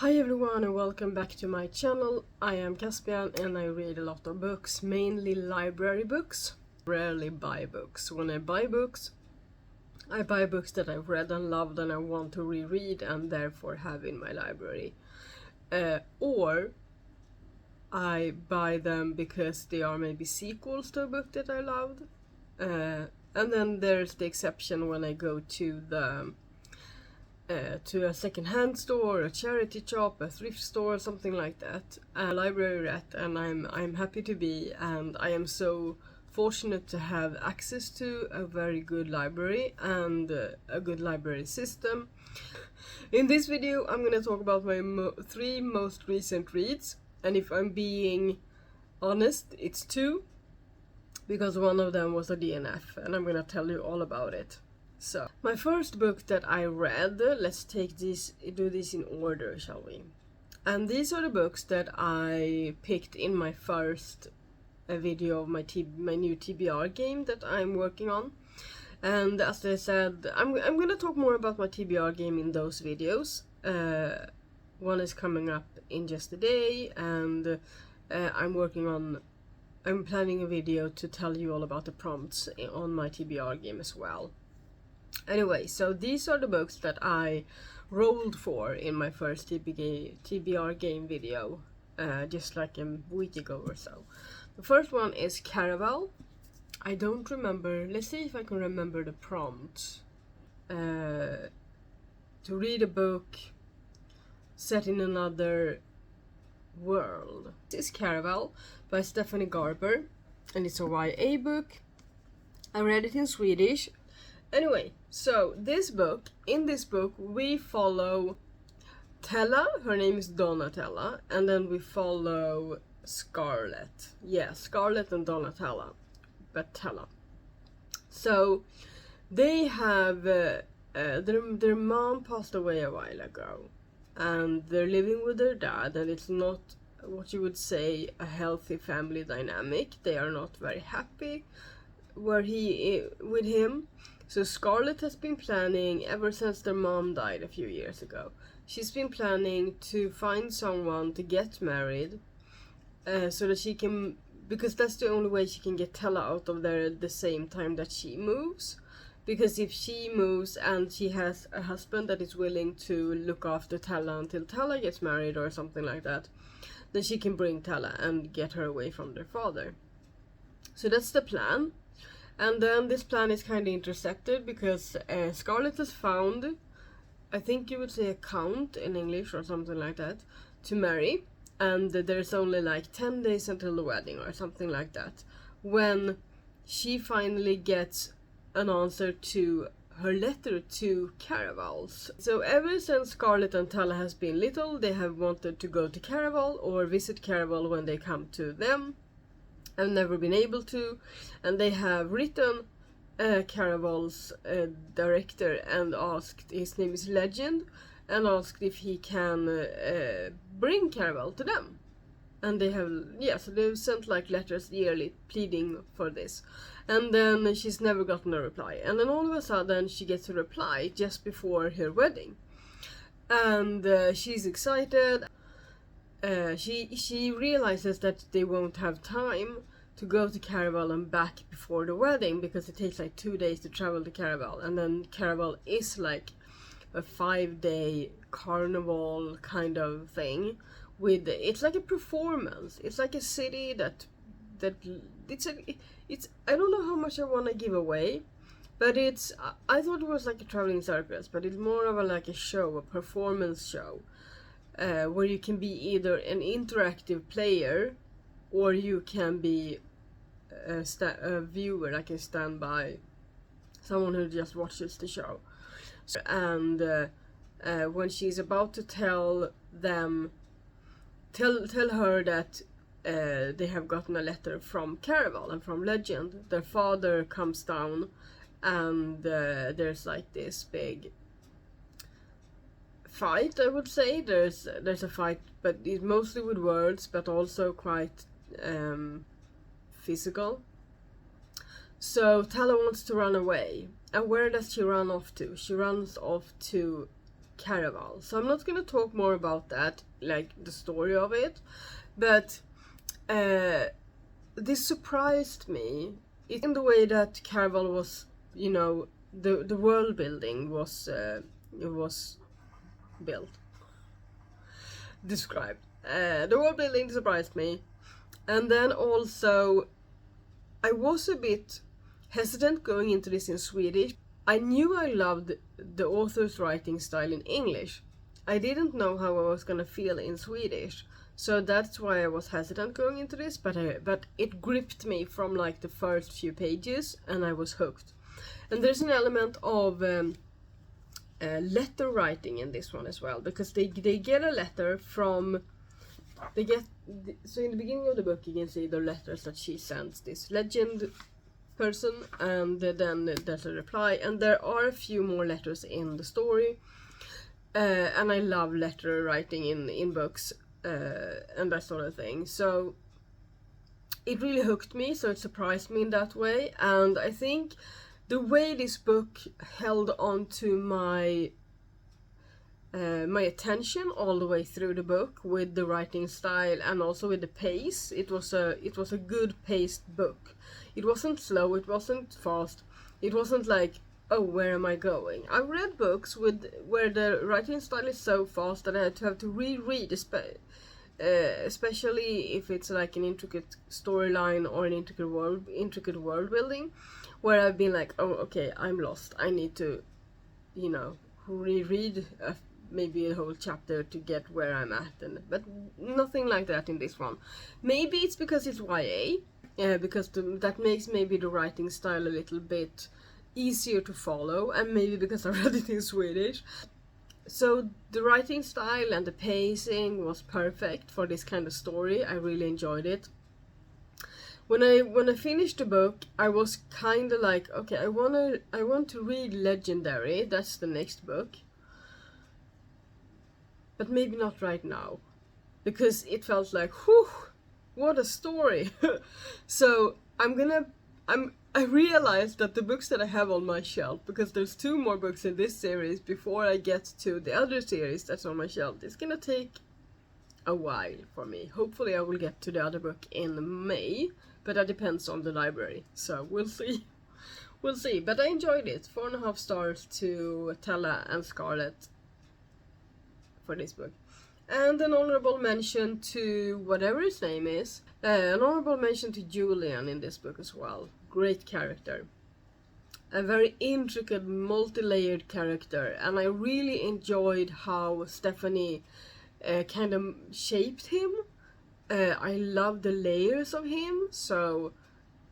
Hi everyone and welcome back to my channel. I am Caspian and I read a lot of books, mainly library books. Rarely buy books. When I buy books that I've read and loved and I want to reread and therefore have in my library. Or I buy them because they are maybe sequels to a book that I loved. And then there's the exception when I go to a second-hand store, a charity shop, a thrift store, something like that. A library rat, and I'm happy to be, and I am so fortunate to have access to a very good library and a good library system. In this video, I'm gonna talk about my three most recent reads, and if I'm being honest, it's two, because one of them was a DNF, and I'm gonna tell you all about it. So, my first book that I read, let's do this in order, shall we? And these are the books that I picked in my first video of my new TBR game that I'm working on. And as I said, I'm gonna talk more about my TBR game in those videos. One is coming up in just a day, and I'm planning a video to tell you all about the prompts on my TBR game as well. Anyway, so these are the books that I rolled for in my first TBR game video, just like a week ago or so. The first one is Caraval. I don't remember, let's see if I can remember the prompt. To read a book set in another world. This is Caraval by Stephanie Garber, and it's a YA book. I read it in Swedish. Anyway, so in this book we follow Tella, her name is Donatella, and then we follow Scarlett. Yeah, Scarlett and Donatella, but Tella. So they have their mom passed away a while ago, and they're living with their dad, and it's not what you would say a healthy family dynamic. They are not very happy with him. So Scarlett has been planning ever since their mom died a few years ago. She's been planning to find someone to get married, so that she can, because that's the only way she can get Tella out of there at the same time that she moves. Because if she moves and she has a husband that is willing to look after Tella until Tella gets married or something like that, then she can bring Tella and get her away from their father. So that's the plan. And then this plan is kind of intercepted because Scarlett has found, I think you would say a count in English or something like that, to marry. And there's only like 10 days until the wedding or something like that, when she finally gets an answer to her letter to Caravals. So ever since Scarlett and Tella has been little, they have wanted to go to Caraval or visit Caraval when they come to them. I've never been able to, and they have written Caraval's director and asked, his name is Legend, and asked if he can bring Caraval to them. And they have, so they've sent like letters yearly pleading for this. And then she's never gotten a reply. And then all of a sudden she gets a reply just before her wedding. And she's excited. She realizes that they won't have time to go to Caraval and back before the wedding, because it takes like 2 days to travel to Caraval, and then Caraval is like a 5-day carnival kind of thing. It's like a performance. It's like a city that it's I don't know how much I want to give away, but I thought it was like a traveling circus, but it's more of a show, a performance show. Where you can be either an interactive player or you can be a viewer, like a standby, someone who just watches the show. And when she's about to tell her that they have gotten a letter from Caraval and from Legend, their father comes down, and there's like this big fight, I would say. There's a fight, but it's mostly with words, but also quite physical. So Tella wants to run away, and where does she run off to? She runs off to Caraval. So I'm not going to talk more about that, like the story of it, but this surprised me in the way that Caraval was, you know, the world building was built, described. The world building surprised me, and then also I was a bit hesitant going into this in Swedish. I knew I loved the author's writing style in English. I didn't know how I was gonna feel in Swedish, so that's why I was hesitant going into this. But it gripped me from like the first few pages, and I was hooked. And there's an element of letter writing in this one as well, because they get a letter from. So in the beginning of the book you can see the letters that she sends this legend person, and then there's a reply, and there are a few more letters in the story, and I love letter writing in books and that sort of thing, so it really hooked me, so it surprised me in that way. And I think the way this book held on to my attention all the way through the book, with the writing style and also with the pace, it was a good paced book. It wasn't slow, it wasn't fast, it wasn't like, oh, where am I going? I've read books where the writing style is so fast that I had to have to reread, especially if it's like an intricate storyline or an intricate world building, where I've been like, oh, okay, I'm lost, I need to, you know, reread maybe a whole chapter to get where I'm at, but nothing like that in this one. Maybe it's because it's YA, because that makes maybe the writing style a little bit easier to follow, and maybe because I read it in Swedish. So the writing style and the pacing was perfect for this kind of story. I really enjoyed it. When I finished the book, I was kind of like, okay, I want to read Legendary. That's the next book. But maybe not right now, because it felt like, whew, what a story. So I realized that the books that I have on my shelf, because there's 2 more books in this series before I get to the other series that's on my shelf, it's gonna take a while for me. Hopefully I will get to the other book in May, but that depends on the library, so we'll see. We'll see, but I enjoyed it. 4.5 stars to Tella and Scarlett for this book. And an honorable mention to whatever his name is. An honorable mention to Julian in this book as well. Great character. A very intricate, multi-layered character. And I really enjoyed how Stephanie kind of shaped him. I love the layers of him. So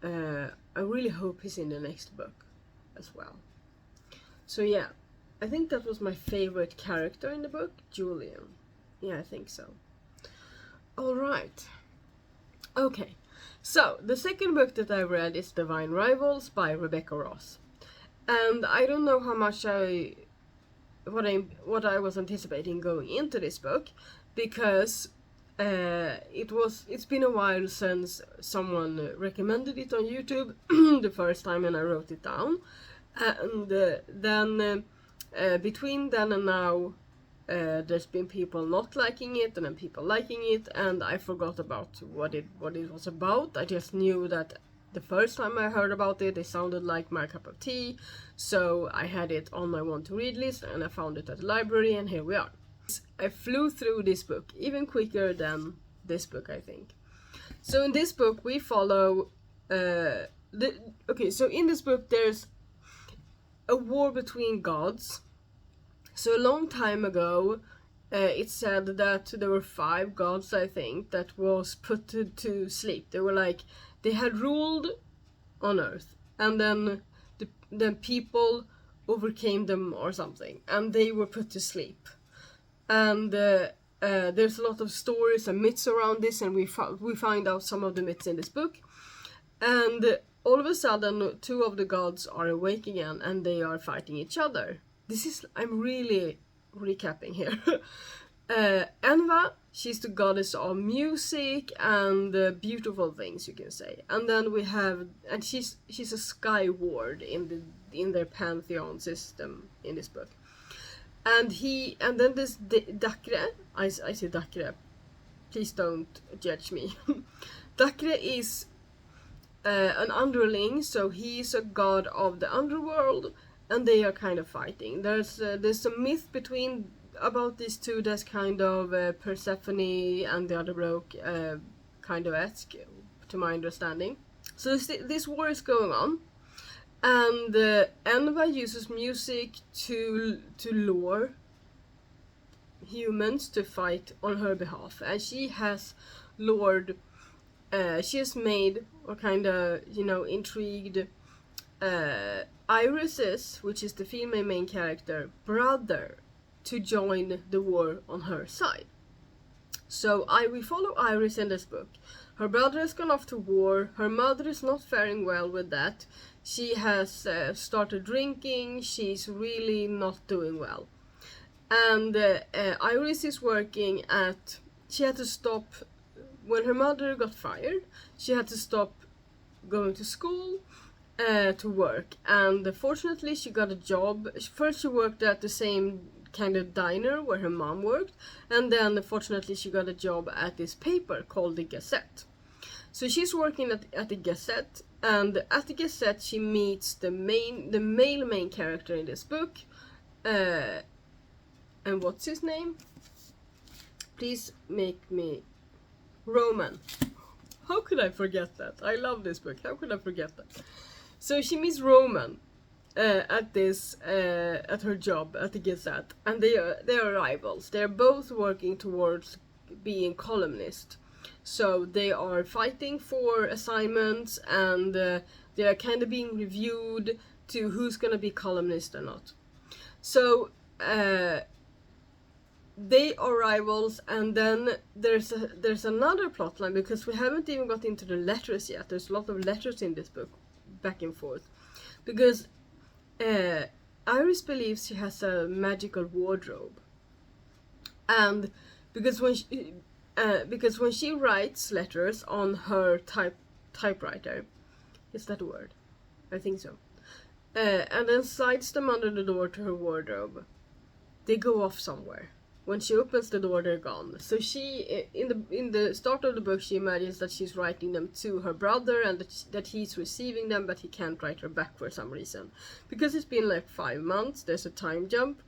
I really hope he's in the next book as well. So yeah. I think that was my favorite character in the book, Julian. Yeah, I think so. Alright. Okay, so the second book that I read is Divine Rivals by Rebecca Ross. And I don't know how much what I was anticipating going into this book, because it's been a while since someone recommended it on YouTube the first time, and I wrote it down. And then between then and now, there's been people not liking it and then people liking it, and I forgot about what it was about. I just knew that the first time I heard about it, it sounded like my cup of tea, so I had it on my want to read list, and I found it at the library, and here we are. I flew through this book even quicker than this book, I think. So in this book we follow so in this book there's a war between gods. So a long time ago, it's said that there were 5 gods, I think, that was put to sleep. They were like, they had ruled on Earth, and then people overcame them or something, and they were put to sleep. And there's a lot of stories and myths around this, and we find out some of the myths in this book. And all of a sudden, 2 of the gods are awake again, and they are fighting each other. I'm really recapping here. Enva, she's the goddess of music and beautiful things, you can say. And then we have, and she's a sky ward in their pantheon system in this book. and then this Dakre, I say Dakre, please don't judge me. Dakre is an underling, so he's a god of the underworld, and they are kind of fighting. There's a myth about these two that's kind of Persephone and the other bloke kind of esque, to my understanding. So this war is going on, and Enva uses music to lure humans to fight on her behalf, and she has lured, she has made, or kind of, intrigued Iris's, which is the female main character, brother, to join the war on her side. So we follow Iris in this book. Her brother has gone off to war. Her mother is not faring well with that. She has started drinking. She's really not doing well. And Iris is working at... She had to stop... When her mother got fired, she had to stop going to school to work. And fortunately, she got a job. First, she worked at the same kind of diner where her mom worked, and then fortunately she got a job at this paper called the Gazette. So she's working at the Gazette, and at the Gazette she meets the male main character in this book, and what's his name? Please make me... Roman. How could I forget that? I love this book. How could I forget that? So she meets Roman at her job at the Gazette, and they are rivals. They're both working towards being columnists, so they are fighting for assignments, and they are kind of being reviewed to who's gonna be columnist or not. So they are rivals, and then there's another plotline, because we haven't even got into the letters yet. There's a lot of letters in this book, back and forth, because Iris believes she has a magical wardrobe, and because when she writes letters on her typewriter, is that a word? I think so, and then slides them under the door to her wardrobe, they go off somewhere. When she opens the door, they're gone. So she, in the start of the book, she imagines that she's writing them to her brother, and that he's receiving them, but he can't write her back for some reason. Because it's been like 5 months, there's a time jump,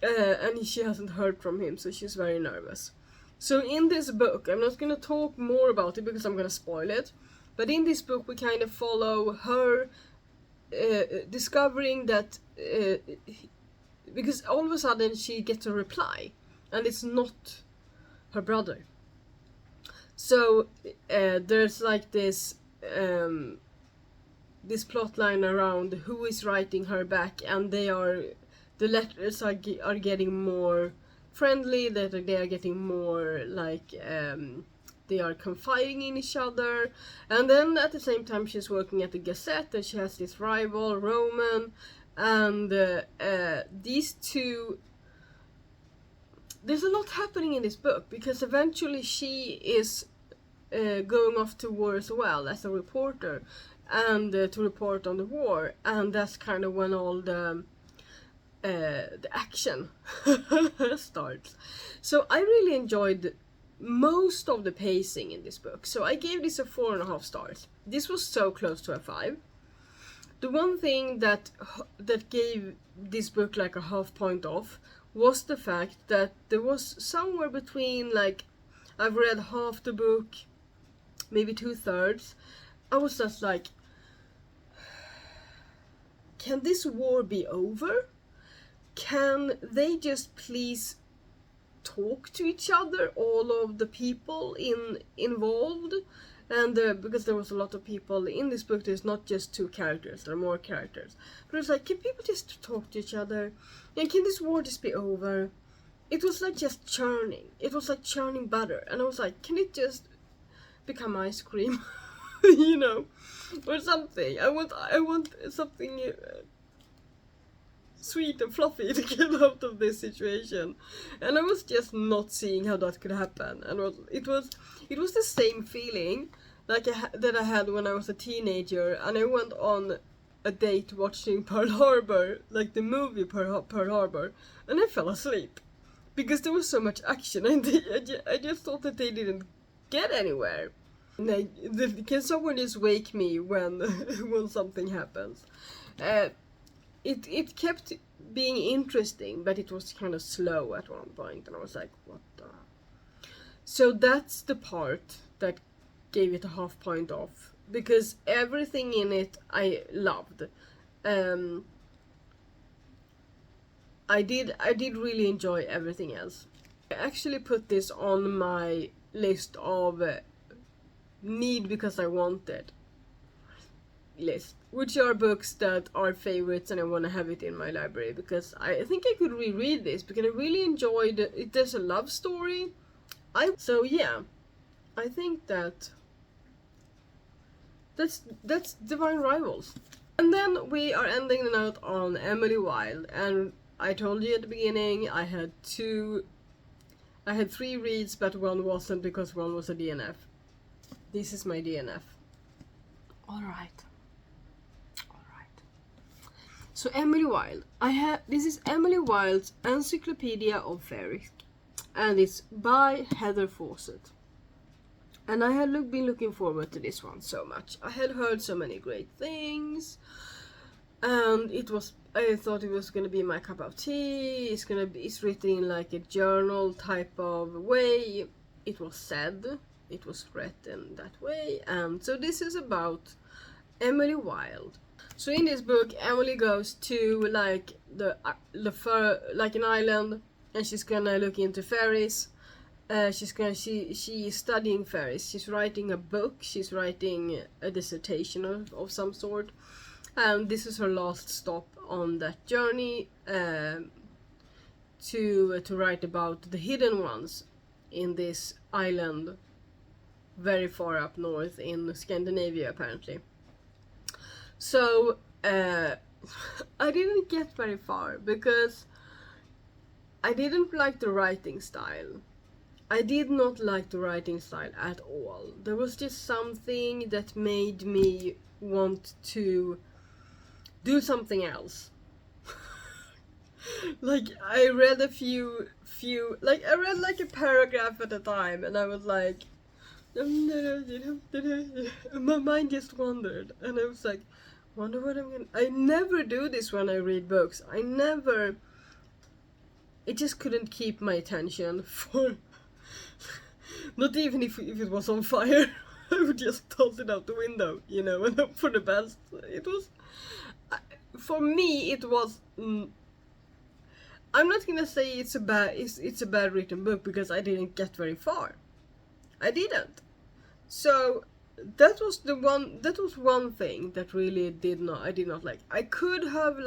and she hasn't heard from him, so she's very nervous. So in this book, I'm not going to talk more about it because I'm going to spoil it, but in this book we kind of follow her discovering that... because all of a sudden she gets a reply, and it's not her brother. So there's like this plot line around who is writing her back, and the letters are getting more friendly, that they are getting more like they are confiding in each other. And then at the same time she's working at the Gazette, and she has this rival, Roman. And these two, there's a lot happening in this book, because eventually she is going off to war as well as a reporter, and to report on the war, and that's kind of when all the action starts. So I really enjoyed most of the pacing in this book, so I gave this a 4.5 stars. This was so close to a 5. The one thing that gave this book like a half point off was the fact that there was somewhere between, like, I've read half the book, maybe 2/3. I was just like, can this war be over? Can they just please talk to each other, all of the people involved? And because there was a lot of people in this book, there's not just 2 characters, there are more characters. But it's like, can people just talk to each other? And can this war just be over? It was like just churning. It was like churning butter. And I was like, can it just become ice cream? You know? Or something. I want something sweet and fluffy to get out of this situation. And I was just not seeing how that could happen. And it was the same feeling like that I had when I was a teenager, and I went on a date watching Pearl Harbor, like the movie Pearl Harbor, and I fell asleep because there was so much action, and I just thought that they didn't get anywhere. Can someone just wake me when when something happens? It kept being interesting, but it was kind of slow at one point, and I was like, what the? So that's the part that gave it a half point off, because everything in it I loved. I did really enjoy everything else. I actually put this on my list of need because I wanted list, which are books that are favorites and I want to have it in my library, because I think I could reread this because I really enjoyed it. There's a love story. So yeah, I think that's Divine Rivals. And then we are ending the note on Emily Wilde, and I told you at the beginning I had 3 reads, but one wasn't because one was a DNF. This is my DNF. Alright. So Emily Wilde. This is Emily Wilde's Encyclopedia of Faeries, and it's by Heather Fawcett. And I had been looking forward to this one so much. I had heard so many great things, and I thought it was gonna be my cup of tea. It's written in like a journal type of way. It was written that way, and so this is about Emily Wilde. So in this book, Emily goes to like like an island, and she's gonna look into fairies. She is studying fairies. She's writing a book. She's writing a dissertation of some sort, and this is her last stop on that journey to write about the hidden ones in this island very far up north in Scandinavia, apparently. So I didn't get very far because I didn't like the writing style. I did not like the writing style at all. There was just something that made me want to do something else. Like I read a few like I read like a paragraph at a time, and I was like my mind just wandered, and I was like, wonder what I'm gonna. I never do this when I read books. It just couldn't keep my attention for not even if it was on fire. I would just toss it out the window, and hope for the best. It was, for me, it was. I'm not gonna say it's a bad written book because I didn't get very far. I didn't. So that was one thing that really I did not like. I could have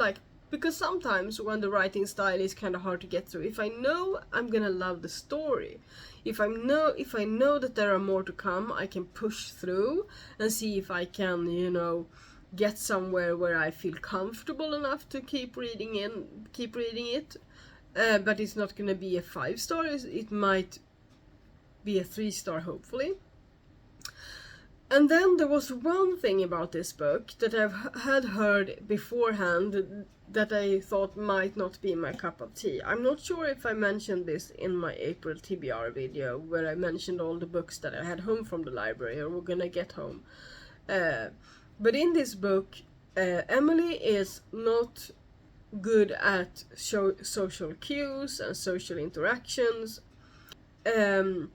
because sometimes when the writing style is kind of hard to get through, if I know I'm gonna love the story, if I know that there are more to come, I can push through and see if I can, get somewhere where I feel comfortable enough to keep reading it. But it's not gonna be a 5-star. It might be a 3-star, hopefully. And then there was one thing about this book that had heard beforehand that I thought might not be my cup of tea. I'm not sure if I mentioned this in my April TBR video, where I mentioned all the books that I had home from the library or were gonna get home. But in this book, Emily is not good at social cues and social interactions. I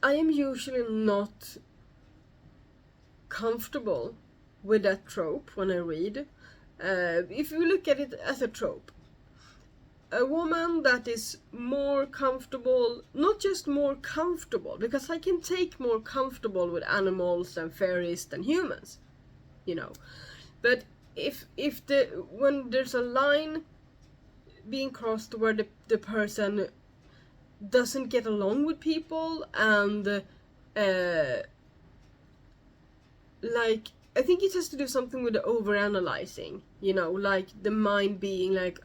am usually not comfortable with that trope when I read. If you look at it as a trope, a woman that is more comfortable, not just more comfortable, because I can take more comfortable with animals and fairies than humans, but when there's a line being crossed where the person doesn't get along with people, and I think it has to do something with the overanalyzing, like the mind being like,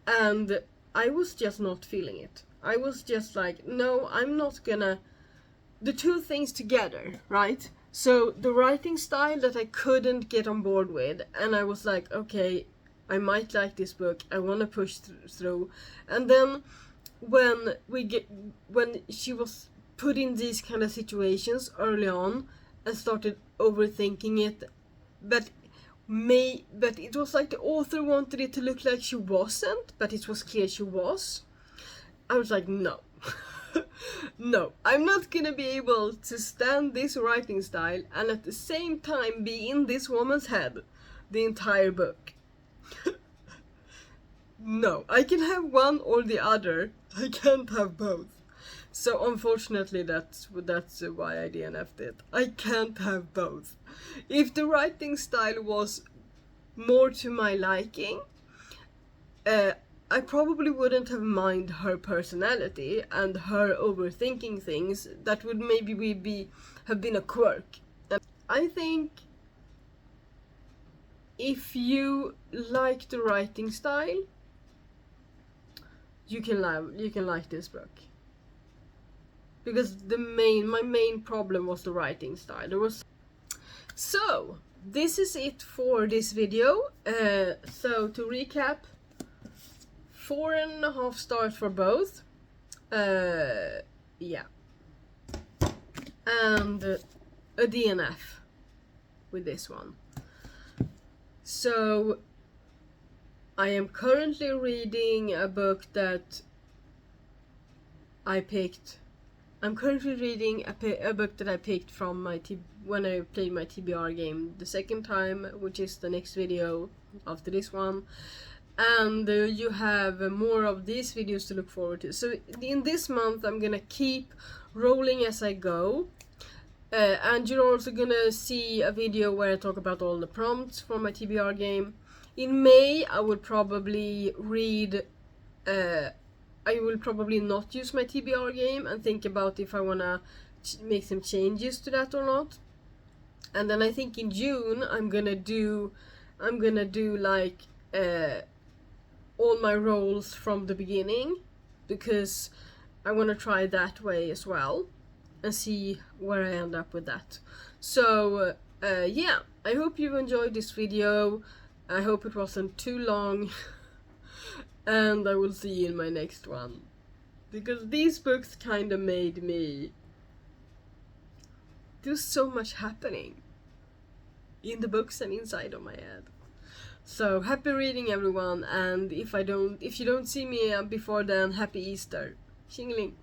and I was just not feeling it. I was just like, no, I'm not gonna, the two things together, right? So the writing style that I couldn't get on board with, and I was like, okay, I might like this book, I want to push through. And then when she was put in these kind of situations early on, I started overthinking it, but it was like the author wanted it to look like she wasn't, but it was clear she was. I was like, no. No, I'm not gonna be able to stand this writing style and at the same time be in this woman's head the entire book. No, I can have one or the other. I can't have both. So unfortunately that's why I DNF'd it. I can't have both. If the writing style was more to my liking, I probably wouldn't have minded her personality and her overthinking things. That would maybe have been a quirk. And I think if you like the writing style, you can like this book. Because my main problem was the writing style. So this is it for this video. So to recap, 4.5 stars for both. Yeah. And a DNF with this one. So I am currently reading a book that I picked. I'm currently reading a book that I picked from when I played my TBR game the second time, which is the next video after this one. And you have more of these videos to look forward to. So in this month I'm gonna keep rolling as I go, and you're also gonna see a video where I talk about all the prompts for my TBR game. In May I will probably I will probably not use my TBR game and think about if I wanna make some changes to that or not. And then I think in June I'm gonna do like all my roles from the beginning, because I want to try that way as well and see where I end up with that. So yeah, I hope you enjoyed this video. I hope it wasn't too long. And I will see you in my next one, because these books kind of made me do so much happening in the books and inside of my head. So happy reading, everyone, and if you don't see me before then, happy Easter. Xingling.